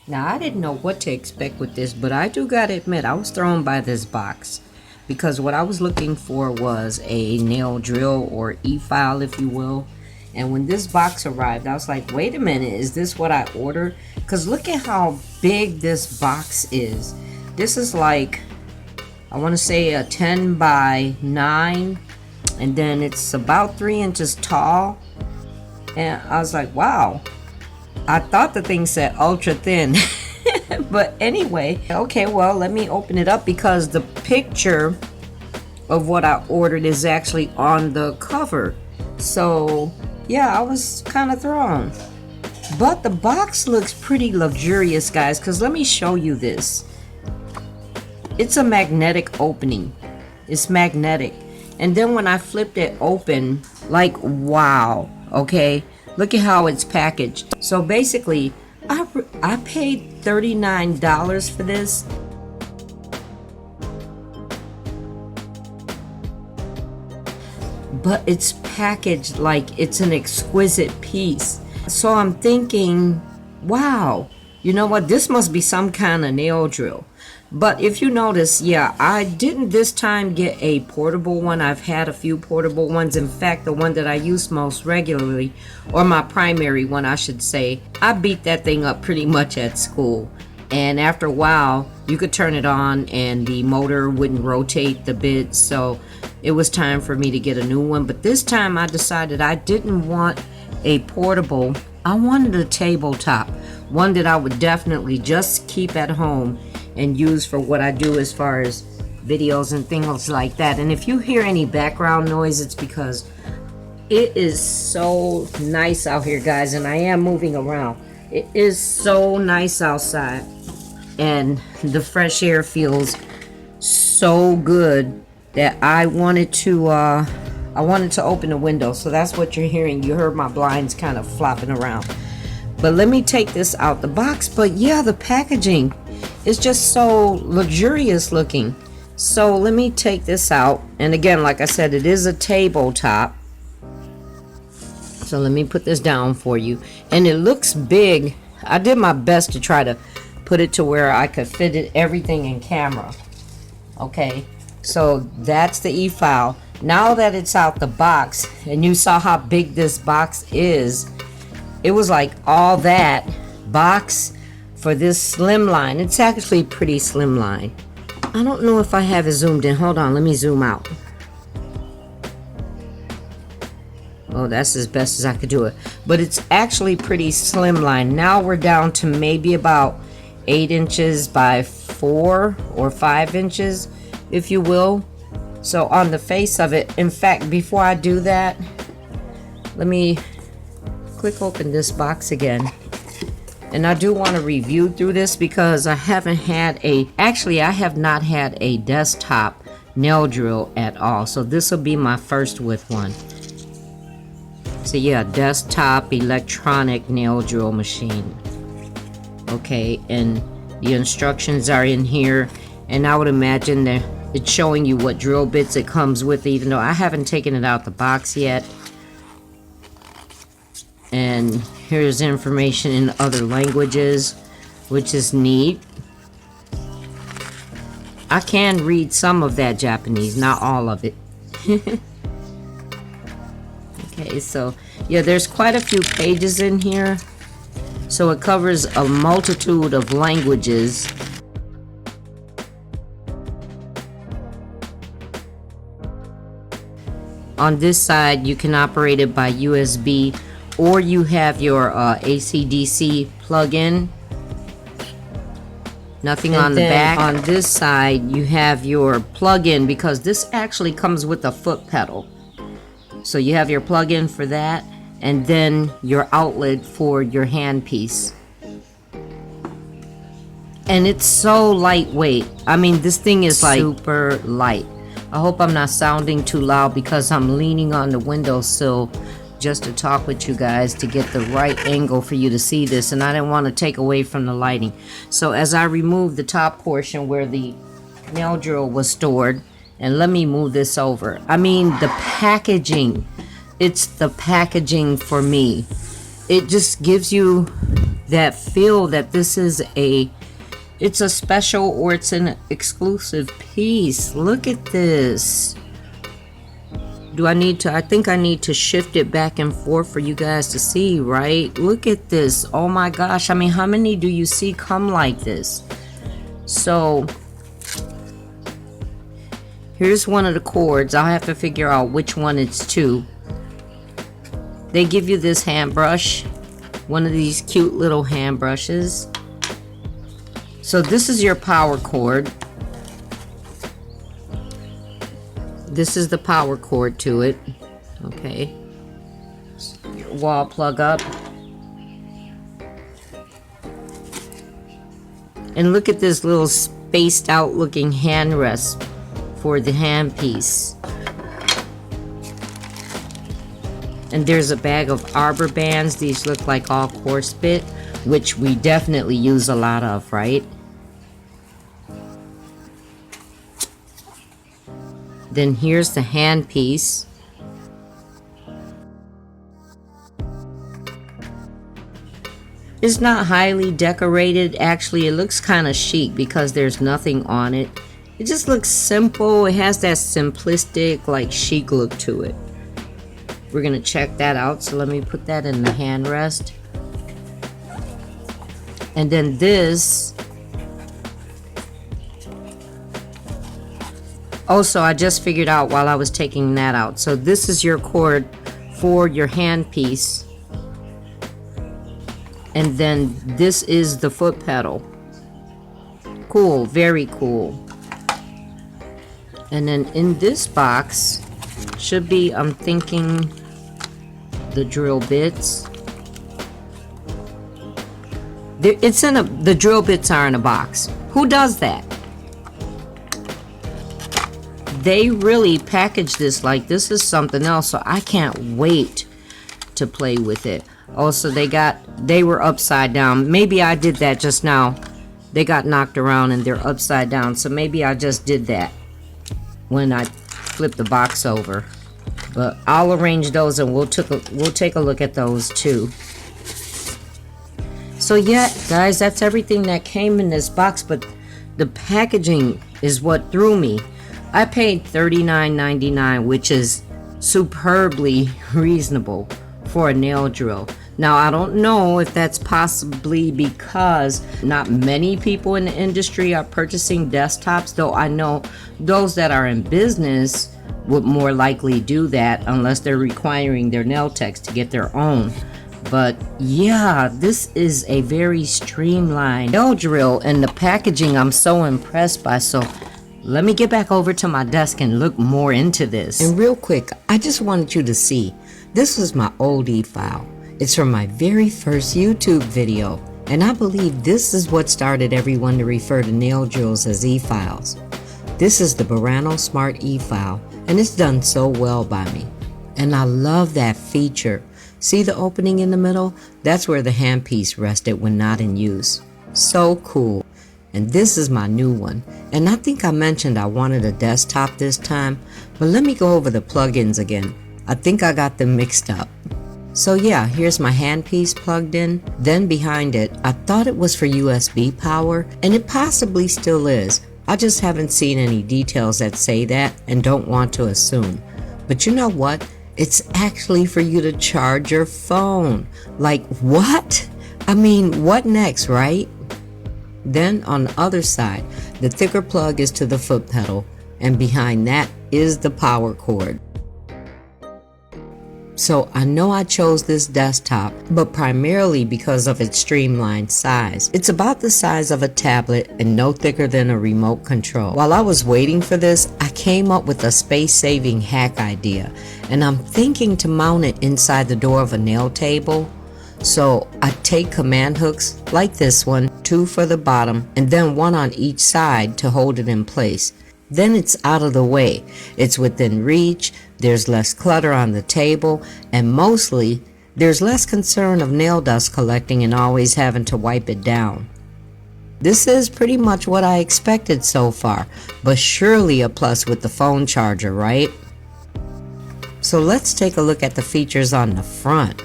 Now, I didn't know what to expect with this, but I do gotta admit, I was thrown by this box. Because what I was looking for was a nail drill, or e-file, if you will. And when this box arrived, I was like, wait a minute, is this what I ordered? Because look at how big this box is. This is like, I want to say a 10 by 9. And then it's about 3 inches tall. And I was like, wow. I thought the thing said ultra thin. But anyway, okay, well, let me open it up, because the picture of what I ordered is actually on the cover. So yeah, I was kind of thrown. But the box looks pretty luxurious, guys, because let me show you this. It's a magnetic opening. It's magnetic. And then when I flipped it open, like, wow, okay? Look at how it's packaged. So basically, I paid $39 for this. But it's packaged like it's an exquisite piece. So I'm thinking, wow, you know what? This must be some kind of nail drill. But if you notice, yeah, I didn't this time get a portable one. I've had a few portable ones. In fact, the one that I use most regularly, or my primary one, I should say, I beat that thing up pretty much at school. And after a while, you could turn it on and the motor wouldn't rotate the bit. So it was time for me to get a new one. But this time I decided I didn't want a portable. I wanted a tabletop, one that I would definitely just keep at home and use for what I do as far as videos and things like that. And if you hear any background noise, it's because it is so nice out here, guys, and I am moving around. It is so nice outside, and the fresh air feels so good that I wanted to open the window. So that's what you're hearing. You heard my blinds kind of flopping around. But let me take this out the box. But yeah, the packaging is just so luxurious looking. So let me take this out. And again, like I said, it is a tabletop. So let me put this down for you. And it looks big. I did my best to try to put it to where I could fit it, everything in camera. Okay, so that's the e-file. Now that it's out the box, and you saw how big this box is, it was like all that box for this slim line. It's actually pretty slim line. I don't know if I have it zoomed in. Hold on, let me zoom out. Oh, that's as best as I could do it. But it's actually pretty slim line. Now we're down to maybe about 8 inches by 4 or 5 inches, if you will. So on the face of it, in fact, before I do that, let me click open this box again. And I do want to review through this because I haven't had I have not had a desktop nail drill at all. So this will be my first with one. So yeah, desktop electronic nail drill machine. Okay, and the instructions are in here. And I would imagine that it's showing you what drill bits it comes with, even though I haven't taken it out the box yet. And here's information in other languages, which is neat. I can read some of that Japanese, not all of it. Okay, so yeah, there's quite a few pages in here. So it covers a multitude of languages. On this side, you can operate it by USB, or you have your AC/DC plug-in. Nothing on the back. On this side, you have your plug-in, because this actually comes with a foot pedal. So you have your plug-in for that, and then your outlet for your handpiece. And it's so lightweight. I mean, this thing is like super light. I hope I'm not sounding too loud because I'm leaning on the windowsill just to talk with you guys to get the right angle for you to see this, and I didn't want to take away from the lighting. So as I remove the top portion where the nail drill was stored, and let me move this over. I mean, the packaging, it's the packaging for me. It just gives you that feel that this is it's a special or it's an exclusive piece. Look at this. I think I need to shift it back and forth for you guys to see, right? Look at this. Oh my gosh. I mean, how many do you see come like this? So here's one of the cords. I'll have to figure out which one it's to. They give you this hand brush, one of these cute little hand brushes. So this is your power cord. This is the power cord to it. Okay. Your wall plug up. And look at this little spaced out looking hand rest for the hand piece. And there's a bag of arbor bands. These look like all coarse bit, which we definitely use a lot of, right? Then here's the hand piece. It's not highly decorated. Actually, it looks kind of chic because there's nothing on it. It just looks simple. It has that simplistic, like, chic look to it. We're gonna check that out. So let me put that in the hand rest. And then this. Also, I just figured out while I was taking that out. So this is your cord for your hand piece. And then this is the foot pedal. Cool, very cool. And then in this box should be, I'm thinking, the drill bits. The drill bits are in a box. Who does that? They really package this like this is something else, so I can't wait to play with it. Also, they were upside down. Maybe I did that just now. They got knocked around and they're upside down, so maybe I just did that when I flipped the box over. But I'll arrange those and we'll take a look at those too. So yeah, guys, that's everything that came in this box, but the packaging is what threw me. I paid $39.99, which is superbly reasonable for a nail drill. Now, I don't know if that's possibly because not many people in the industry are purchasing desktops, though I know those that are in business would more likely do that unless they're requiring their nail techs to get their own. But yeah, this is a very streamlined nail drill, and the packaging I'm so impressed by. So let me get back over to my desk and look more into this. And real quick, I just wanted you to see, this was my old e-file. It's from my very first YouTube video, and I believe this is what started everyone to refer to nail drills as e-files. This is the Burano Smart e-file, and it's done so well by me. And I love that feature. See the opening in the middle? That's where the handpiece rested when not in use. So cool. And this is my new one. And I think I mentioned I wanted a desktop this time, but let me go over the plugins again. I think I got them mixed up. So yeah, here's my handpiece plugged in. Then behind it, I thought it was for USB power, and it possibly still is. I just haven't seen any details that say that and don't want to assume. But you know what? It's actually for you to charge your phone. Like what? I mean, what next, right? Then on the other side, the thicker plug is to the foot pedal, and behind that is the power cord. So I know I chose this desktop, but primarily because of its streamlined size. It's about the size of a tablet and no thicker than a remote control. While I was waiting for this, I came up with a space-saving hack idea, and I'm thinking to mount it inside the door of a nail table. So I take command hooks like this one, 2 for the bottom, and then 1 on each side to hold it in place. Then it's out of the way. It's within reach, there's less clutter on the table, and mostly, there's less concern of nail dust collecting and always having to wipe it down. This is pretty much what I expected so far, but surely a plus with the phone charger, right? So let's take a look at the features on the front.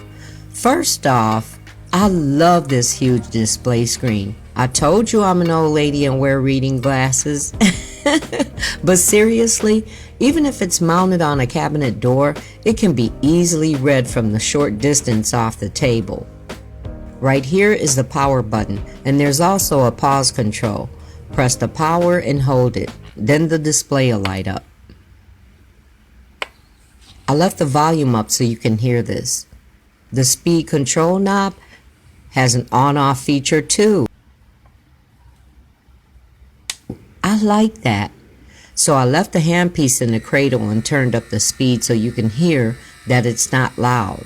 First off, I love this huge display screen. I told you I'm an old lady and wear reading glasses. But seriously, even if it's mounted on a cabinet door, it can be easily read from the short distance off the table. Right here is the power button, and there's also a pause control. Press the power and hold it, then the display will light up. I left the volume up so you can hear this. The speed control knob has an on-off feature too. I like that. So I left the handpiece in the cradle and turned up the speed so you can hear that it's not loud.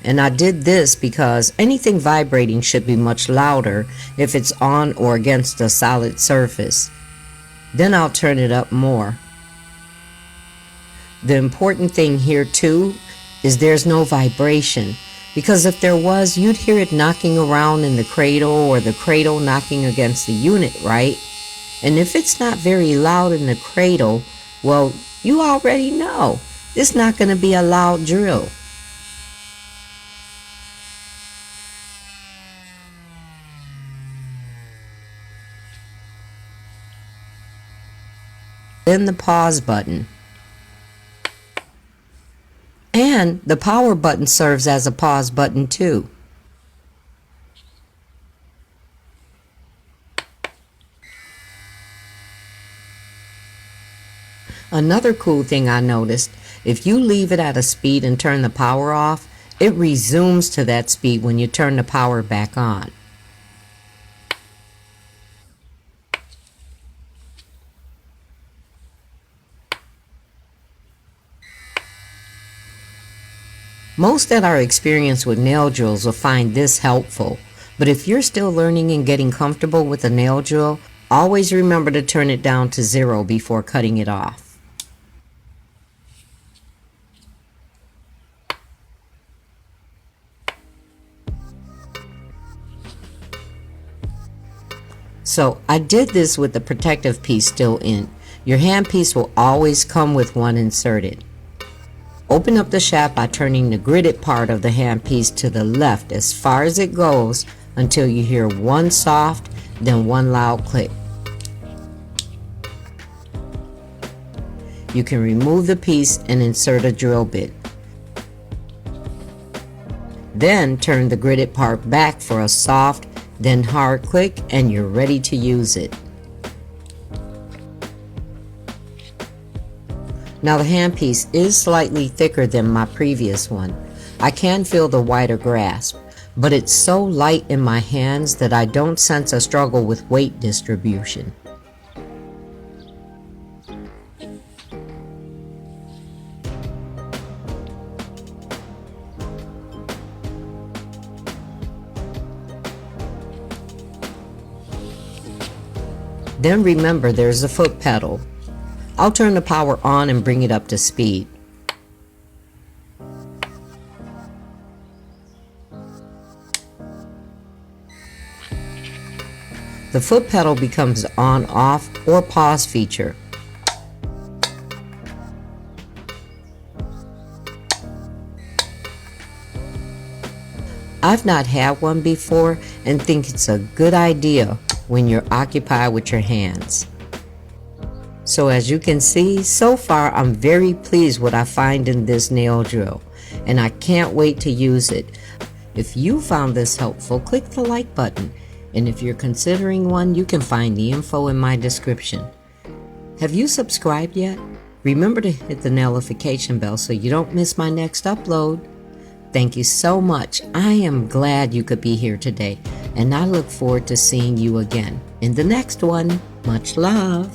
And I did this because anything vibrating should be much louder if it's on or against a solid surface. Then I'll turn it up more. The important thing here too is there's no vibration, because if there was, you'd hear it knocking around in the cradle or the cradle knocking against the unit, right? And if it's not very loud in the cradle, well, you already know it's not going to be a loud drill. Then the pause button. And the power button serves as a pause button too. Another cool thing I noticed, if you leave it at a speed and turn the power off, it resumes to that speed when you turn the power back on. Most that are experienced with nail drills will find this helpful, but if you're still learning and getting comfortable with a nail drill, always remember to turn it down to 0 before cutting it off. So I did this with the protective piece still in. Your handpiece will always come with one inserted. Open up the shaft by turning the gridded part of the handpiece to the left as far as it goes until you hear one soft, then one loud click. You can remove the piece and insert a drill bit. Then turn the gridded part back for a soft, then hard click, and you're ready to use it. Now the handpiece is slightly thicker than my previous one. I can feel the wider grasp, but it's so light in my hands that I don't sense a struggle with weight distribution. Then remember there's a foot pedal. I'll turn the power on and bring it up to speed. The foot pedal becomes the on, off, or pause feature. I've not had one before and think it's a good idea when you're occupied with your hands. So as you can see, so far I'm very pleased with what I find in this nail drill, and I can't wait to use it. If you found this helpful, click the like button, and if you're considering one, you can find the info in my description. Have you subscribed yet? Remember to hit the notification bell so you don't miss my next upload. Thank you so much. I am glad you could be here today, and I look forward to seeing you again in the next one. Much love.